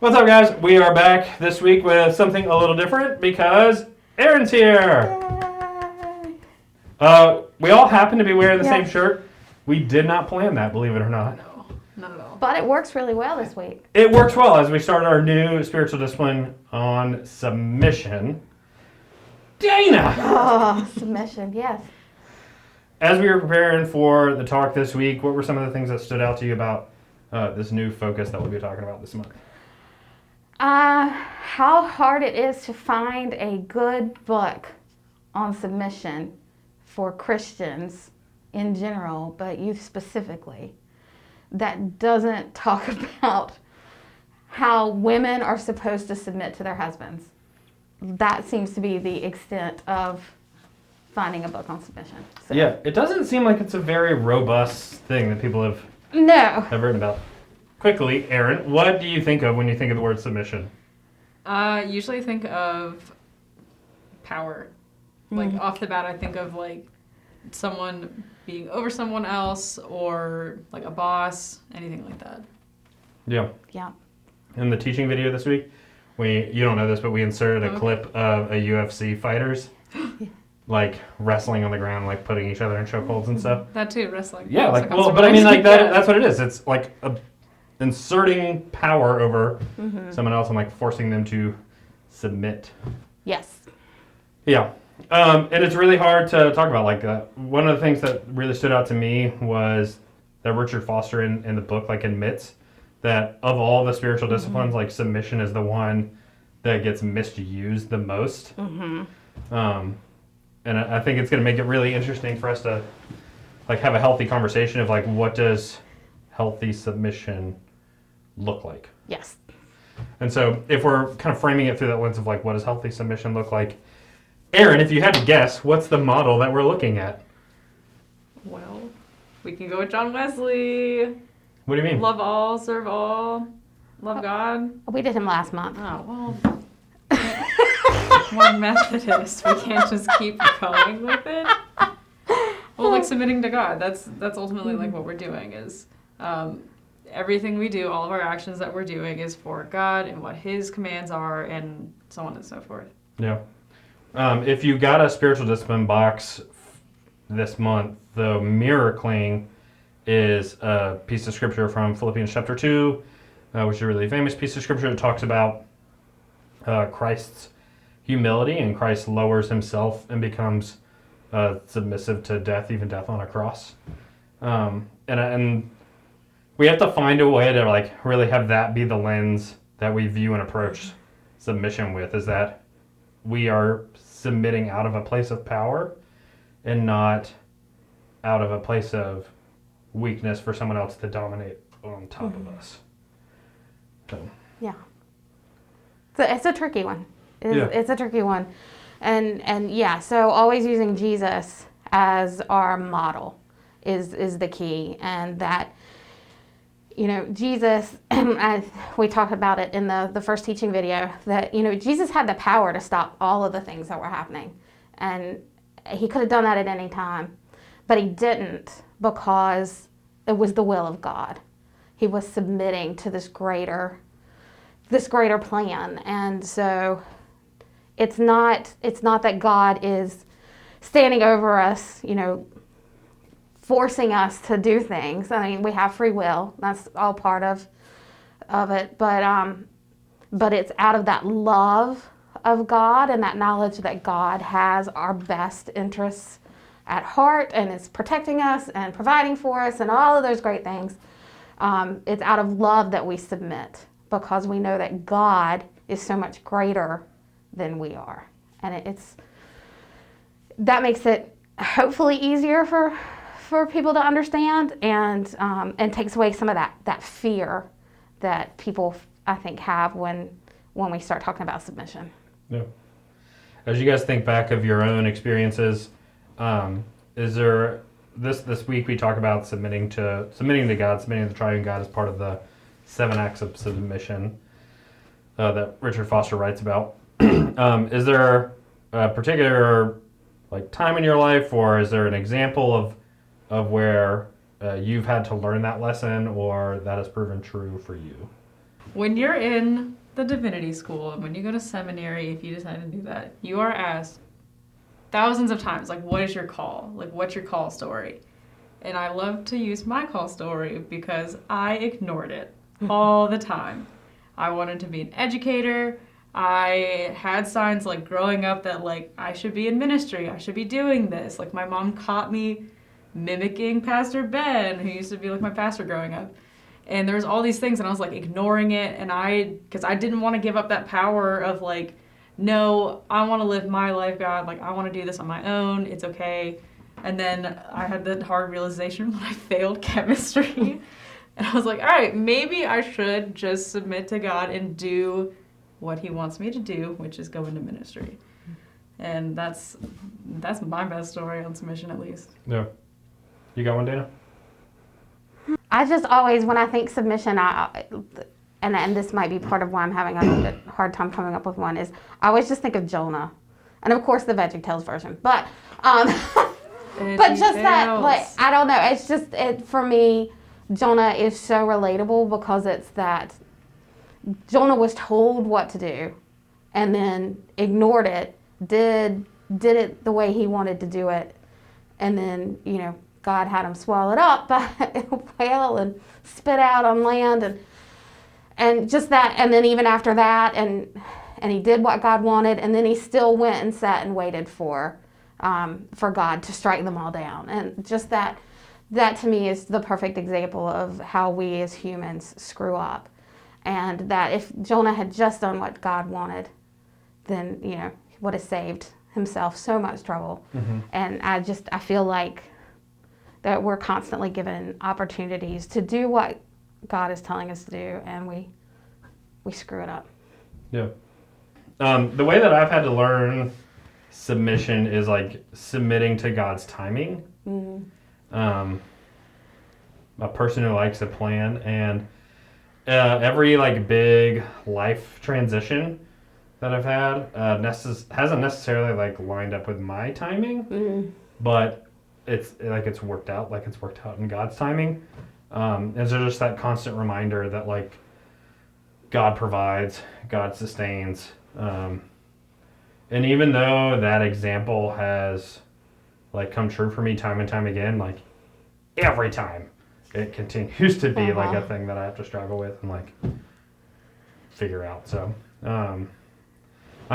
What's up, guys? We are back this week with something a little different because Aaron's here. We all happen to be wearing the same shirt. We did not plan that, believe it or not. No, not at all. But it works really well this week. It works well as we start our new spiritual discipline on submission. Dana! Oh, submission, yes. As we were preparing for the talk this week, what were some of the things that stood out to you about this new focus that we'll be talking about this month? How hard it is to find a good book on submission for Christians in general, but youth specifically, that doesn't talk about how women are supposed to submit to their husbands. That seems to be the extent of finding a book on submission. So. Yeah, it doesn't seem like it's a very robust thing that people have written about. Quickly, Aaron, what do you think of when you think of the word submission? Usually think of power. Like off the bat, I think of like someone being over someone else or like a boss, anything like that. Yeah. Yeah. In the teaching video this week, you don't know this, but we inserted a clip of a UFC fighters like wrestling on the ground, like putting each other in chokeholds and stuff. That too, wrestling. Yeah, Also like comes to but I mean mind. like that's what it is. It's like inserting power over someone else and like forcing them to submit. Yes. Yeah. And it's really hard to talk about like that. One of the things that really stood out to me was that Richard Foster in the book like admits that of all the spiritual disciplines, like submission is the one that gets misused the most. And I think it's going to make it really interesting for us to like have a healthy conversation of like what does healthy submission look like? Yes. And so if we're kind of framing it through that lens of like what does healthy submission look like, Aaron, if you had to guess, what's the model that we're looking at? Well, we can go with John Wesley. What do you mean? Love all, serve all, love God. We did him last month. Oh, well. We're Methodists. We can't just keep going with it. Well, like submitting to God. That's ultimately like what we're doing is everything we do, all of our actions that we're doing is for God and what His commands are and so on and so forth. Yeah. If you got a spiritual discipline box this month, the miracling is a piece of scripture from Philippians chapter 2, which is a really famous piece of scripture that talks about Christ's humility, and Christ lowers himself and becomes submissive to death, even death on a cross. And we have to find a way to like really have that be the lens that we view and approach submission with, is that we are submitting out of a place of power and not out of a place of weakness for someone else to dominate on top of us. So. Yeah. So it's a tricky one. It's a tricky one. And yeah, so always using Jesus as our model is the key. And that, you know, Jesus, as we talked about it in the first teaching video, that, you know, Jesus had the power to stop all of the things that were happening. And he could have done that at any time. But he didn't, because it was the will of God. He was submitting to this greater plan. And so it's not that God is standing over us, you know, forcing us to do things. I mean, we have free will. That's all part of it. But it's out of that love of God and that knowledge that God has our best interests at heart and is protecting us and providing for us and all of those great things. It's out of love that we submit, because we know that God is so much greater than we are. And that makes it hopefully easier for people to understand, and takes away some of that fear that people, I think, have when we start talking about submission. Yeah. As you guys think back of your own experiences, is there this week we talk about submitting to God, submitting to the triune God as part of the 7 acts of submission that Richard Foster writes about. Is there a particular like time in your life, or is there an example of where you've had to learn that lesson, or that has proven true for you? When you're in the divinity school and when you go to seminary, if you decide to do that, you are asked thousands of times, like, what is your call? Like, what's your call story? And I love to use my call story because I ignored it all the time. I wanted to be an educator. I had signs like growing up that like I should be in ministry. I should be doing this. Like my mom caught me mimicking Pastor Ben, who used to be like my pastor growing up. And there was all these things and I was like ignoring it. And because I didn't want to give up that power of like, no, I want to live my life, God. Like I want to do this on my own. It's okay. And then I had the hard realization when I failed chemistry. And I was like, all right, maybe I should just submit to God and do what he wants me to do, which is go into ministry. And that's my best story on submission, at least. Yeah. You got one, Dana? I just always, when I think submission, and this might be part of why I'm having a hard time coming up with one, is I always just think of Jonah. And of course the VeggieTales version. But just that, like, I don't know. It's just, for me, Jonah is so relatable because it's that Jonah was told what to do and then ignored it, did it the way he wanted to do it, and then, God had him swallowed up by a whale and spit out on land and just that, and then even after that, and he did what God wanted, and then he still went and sat and waited for God to strike them all down. And just that to me is the perfect example of how we as humans screw up. And that if Jonah had just done what God wanted, then, he would have saved himself so much trouble. Mm-hmm. And I feel like that we're constantly given opportunities to do what God is telling us to do, and we screw it up. Yeah. The way that I've had to learn submission is like submitting to God's timing. Mm-hmm. A person who likes a plan, and every like big life transition that I've had hasn't necessarily like lined up with my timing, but it's worked out in God's timing. And so just that constant reminder that like God provides, God sustains. And even though that example has like come true for me time and time again, like every time it continues to be like a thing that I have to struggle with and like figure out. So I'm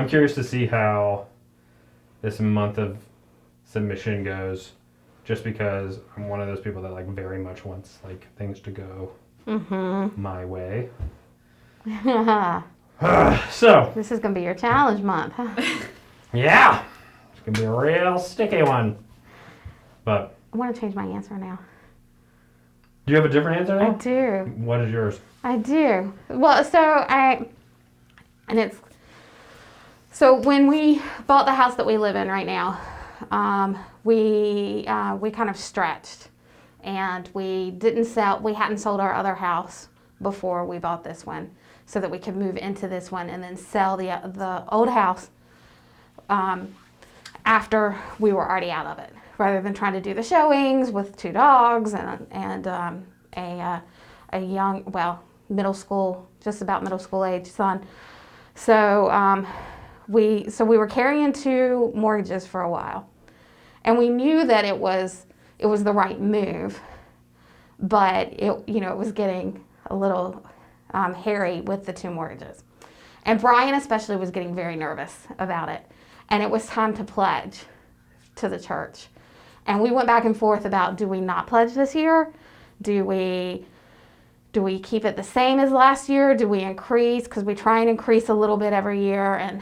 curious to see how this month of submission goes, just because I'm one of those people that like very much wants like things to go my way. So this is gonna be your challenge month, huh? Yeah, it's gonna be a real sticky one. But I want to change my answer now. Do you have a different answer now? I do. What is yours? I do. Well, so when we bought the house that we live in right now, we kind of stretched, and we hadn't sold our other house before we bought this one, so that we could move into this one and then sell the old house after we were already out of it, rather than trying to do the showings with 2 dogs and a young, just about middle school age son. So we were carrying 2 mortgages for a while, and we knew that it was the right move, but it was getting a little hairy with the 2 mortgages, and Brian especially was getting very nervous about it, and it was time to pledge to the church, and we went back and forth about, do we not pledge this year? Do we keep it the same as last year? Do we increase? Because we try and increase a little bit every year, and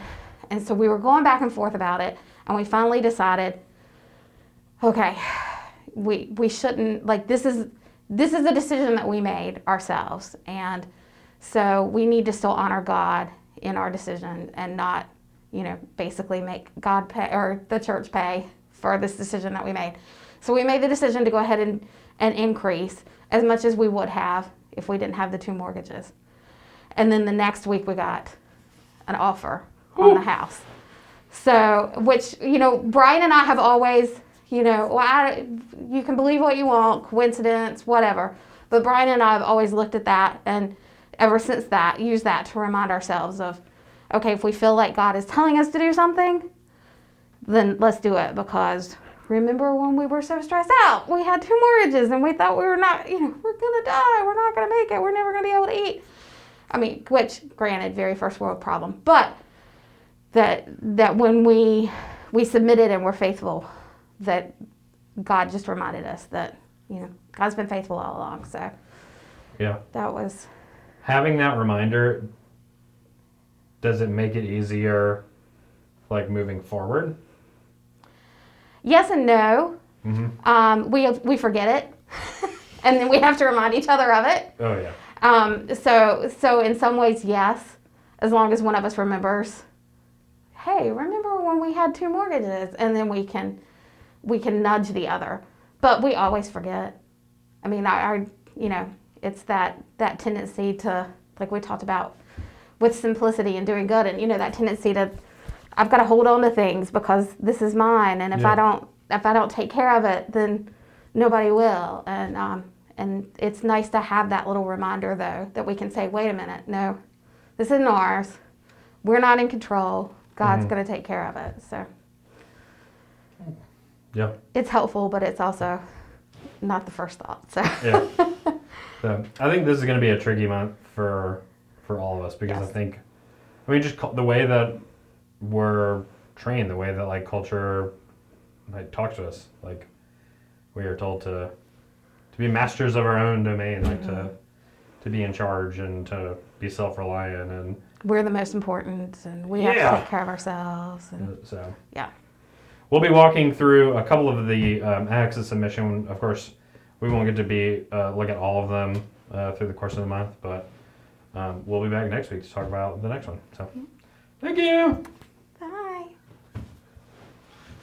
so we were going back and forth about it, and we finally decided, okay, we shouldn't, like, this is a decision that we made ourselves, and so we need to still honor God in our decision and not, basically make God pay or the church pay for this decision that we made. So we made the decision to go ahead and increase as much as we would have if we didn't have the 2 mortgages. And then the next week we got an offer on the house. So, which, Brian and I have always, you can believe what you want, coincidence, whatever. But Brian and I have always looked at that and ever since that, use that to remind ourselves of, okay, if we feel like God is telling us to do something, then let's do it. Because remember when we were so stressed out, we had 2 mortgages and we thought we were not, we're going to die. We're not going to make it. We're never going to be able to eat. I mean, which, granted, very first world problem. But that when we submitted and were faithful, that God just reminded us that, God's been faithful all along. So Yeah. that was... Having that reminder, does it make it easier, like, moving forward? Yes and no. Mm-hmm. We forget it, and then we have to remind each other of it. Oh, yeah. So in some ways, yes, as long as one of us remembers, hey, remember when we had 2 mortgages, and then we can nudge the other. But we always forget. I mean, it's that tendency to, like we talked about with simplicity and doing good, and that tendency to, I've got to hold on to things because this is mine, and if I don't take care of it, then nobody will. And it's nice to have that little reminder, though, that we can say, wait a minute, no, this isn't ours. We're not in control. God's going to take care of it. So Yeah. it's helpful, but it's also not the first thought. So Yeah. So I think this is going to be a tricky month for all of us because Yes. just the way that we're trained, the way that like culture like talks to us, like we are told to be masters of our own domain, like to be in charge and to be self-reliant, and we're the most important, and we have to take care of ourselves. And so yeah. we'll be walking through a couple of the acts of submission. Of course, we won't get to look at all of them through the course of the month, but we'll be back next week to talk about the next one. So, thank you.